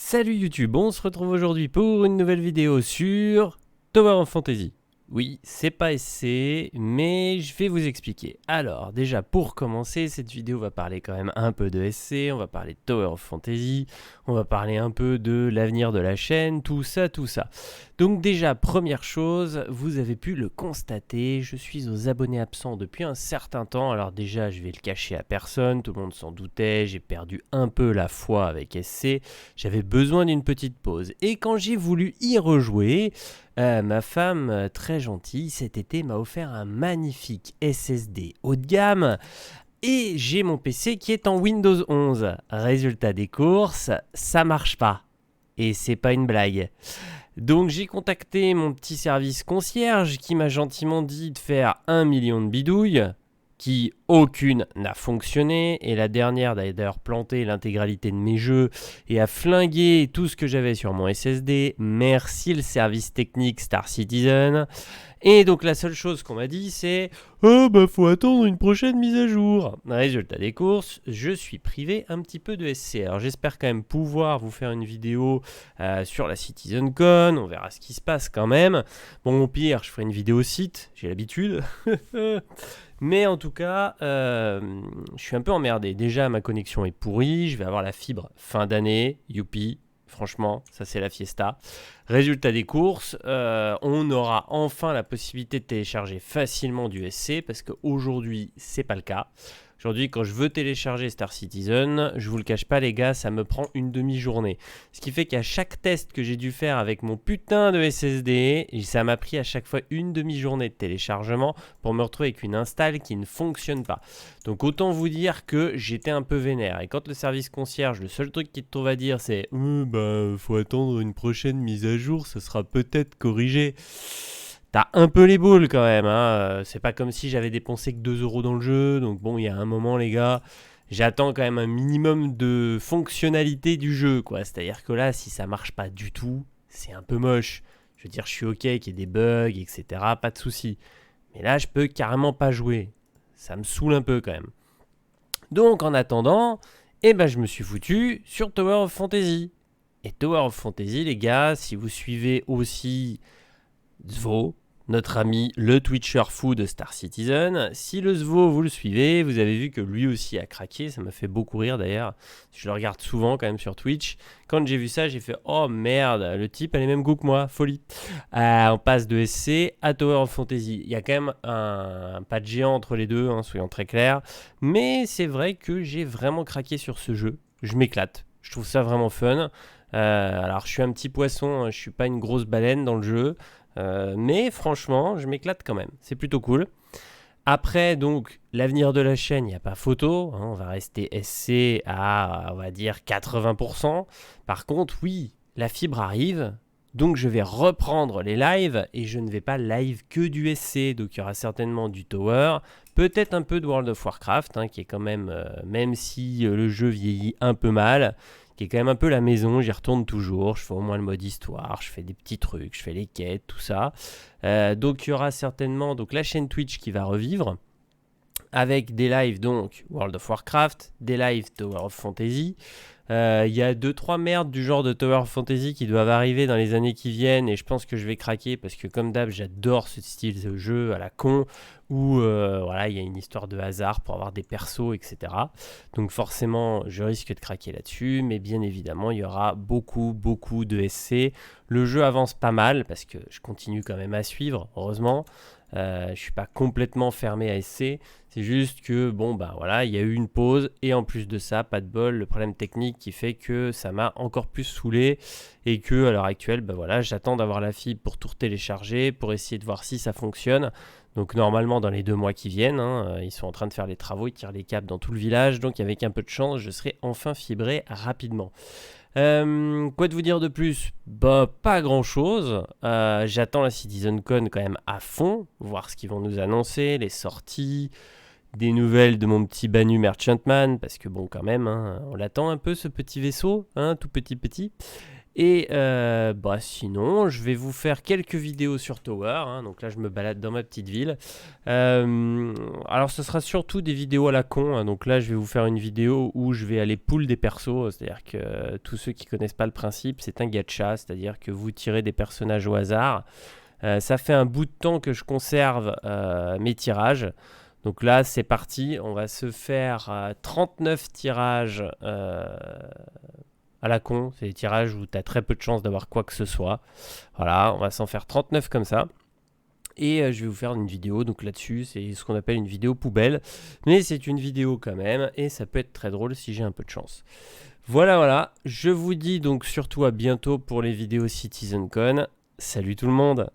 Salut YouTube, on se retrouve aujourd'hui pour une nouvelle vidéo sur Tower of Fantasy. Oui, c'est pas SC, mais je vais vous expliquer. Alors, déjà pour commencer, cette vidéo va parler quand même un peu de SC, on va parler de Tower of Fantasy, on va parler un peu de l'avenir de la chaîne, tout ça, tout ça. Donc déjà, première chose, vous avez pu le constater, je suis aux abonnés absents depuis un certain temps. Alors déjà, je vais le cacher à personne, tout le monde s'en doutait, j'ai perdu un peu la foi avec SC, j'avais besoin d'une petite pause. Et quand j'ai voulu y rejouer, ma femme, très gentille, cet été m'a offert un magnifique SSD haut de gamme et j'ai mon PC qui est en Windows 11. Résultat des courses, ça marche pas. Et c'est pas une blague. Donc j'ai contacté mon petit service concierge qui m'a gentiment dit de faire 1 million de bidouilles, qui aucune n'a fonctionné, et la dernière a d'ailleurs planté l'intégralité de mes jeux et a flingué tout ce que j'avais sur mon SSD. Merci le service technique Star Citizen. Et donc la seule chose qu'on m'a dit c'est « Oh bah faut attendre une prochaine mise à jour ». Résultat des courses, je suis privé un petit peu de SC. Alors j'espère quand même pouvoir vous faire une vidéo sur la CitizenCon, on verra ce qui se passe quand même. Bon au pire je ferai une vidéo site, j'ai l'habitude. Mais en tout cas, je suis un peu emmerdé. Déjà ma connexion est pourrie, je vais avoir la fibre fin d'année, youpi. Franchement, ça c'est la fiesta. Résultat des courses, on aura enfin la possibilité de télécharger facilement du SC parce qu'aujourd'hui, c'est pas le cas. Aujourd'hui, quand je veux télécharger Star Citizen, je vous le cache pas les gars, ça me prend une demi-journée. Ce qui fait qu'à chaque test que j'ai dû faire avec mon putain de SSD, ça m'a pris à chaque fois une demi-journée de téléchargement pour me retrouver avec une install qui ne fonctionne pas. Donc autant vous dire que j'étais un peu vénère. Et quand le service concierge, le seul truc qu'il te trouve à dire c'est « faut attendre une prochaine mise à jour, ça sera peut-être corrigé ». T'as un peu les boules quand même, hein. C'est pas comme si j'avais dépensé que 2 euros dans le jeu, donc bon, il y a un moment les gars, j'attends quand même un minimum de fonctionnalité du jeu, quoi. C'est-à-dire que là, si ça marche pas du tout, c'est un peu moche. Je veux dire, je suis ok qu'il y ait des bugs, etc., pas de souci. Mais là, je peux carrément pas jouer. Ça me saoule un peu quand même. Donc en attendant, je me suis foutu sur Tower of Fantasy. Et Tower of Fantasy, les gars, si vous suivez aussi Zvo, notre ami le Twitcher fou de Star Citizen. Si le Zvo, vous le suivez, vous avez vu que lui aussi a craqué. Ça m'a fait beaucoup rire d'ailleurs. Je le regarde souvent quand même sur Twitch. Quand j'ai vu ça, j'ai fait « Oh merde, le type a les mêmes goûts que moi, folie ». On passe de SC à Tower of Fantasy. Il y a quand même un pas de géant entre les deux, hein, soyons très clairs. Mais c'est vrai que j'ai vraiment craqué sur ce jeu. Je m'éclate. Je trouve ça vraiment fun. Alors je suis un petit poisson, hein, je suis pas une grosse baleine dans le jeu. Mais franchement, je m'éclate quand même. C'est plutôt cool. Après, donc, l'avenir de la chaîne, il n'y a pas photo. Hein, on va rester SC à, on va dire, 80%. Par contre, oui, la fibre arrive. Donc, je vais reprendre les lives et je ne vais pas live que du SC. Donc, il y aura certainement du Tower. Peut-être un peu de World of Warcraft, hein, qui est quand même, même si le jeu vieillit un peu mal, qui est quand même un peu la maison, j'y retourne toujours, je fais au moins le mode histoire, je fais des petits trucs, je fais les quêtes, tout ça. Donc il y aura certainement donc, la chaîne Twitch qui va revivre, avec des lives donc World of Warcraft, des lives Tower of Fantasy. Il y a 2-3 merdes du genre de Tower of Fantasy qui doivent arriver dans les années qui viennent et je pense que je vais craquer parce que comme d'hab j'adore ce style de jeu à la con où voilà, il y a une histoire de hasard pour avoir des persos, etc. Donc forcément je risque de craquer là-dessus, mais bien évidemment il y aura beaucoup de SC. Le jeu avance pas mal parce que je continue quand même à suivre, heureusement. Je suis pas complètement fermé à SC, c'est juste que bon bah voilà, il y a eu une pause et en plus de ça, pas de bol, le problème technique qui fait que ça m'a encore plus saoulé et que à l'heure actuelle, bah voilà, j'attends d'avoir la fibre pour tout télécharger, pour essayer de voir si ça fonctionne. Donc normalement dans les 2 mois qui viennent, hein, ils sont en train de faire les travaux, ils tirent les câbles dans tout le village, donc avec un peu de chance, je serai enfin fibré rapidement. Quoi de vous dire de plus? Bah pas grand chose. J'attends la CitizenCon quand même à fond, voir ce qu'ils vont nous annoncer, les sorties, des nouvelles de mon petit Banu Merchantman, parce que bon quand même, hein, on l'attend un peu ce petit vaisseau, hein, tout petit. Et sinon, je vais vous faire quelques vidéos sur Tower, hein. Donc là, je me balade dans ma petite ville. Alors, ce sera surtout des vidéos à la con, hein. Donc là, je vais vous faire une vidéo où je vais aller pull des persos. C'est-à-dire que tous ceux qui connaissent pas le principe, c'est un gacha. C'est-à-dire que vous tirez des personnages au hasard. Ça fait un bout de temps que je conserve mes tirages. Donc là, c'est parti. On va se faire 39 tirages à la con. C'est des tirages où tu as très peu de chances d'avoir quoi que ce soit. Voilà, on va s'en faire 39 comme ça. Et je vais vous faire une vidéo donc là-dessus. C'est ce qu'on appelle une vidéo poubelle. Mais c'est une vidéo quand même. Et ça peut être très drôle si j'ai un peu de chance. Voilà. Je vous dis donc surtout à bientôt pour les vidéos CitizenCon. Salut tout le monde!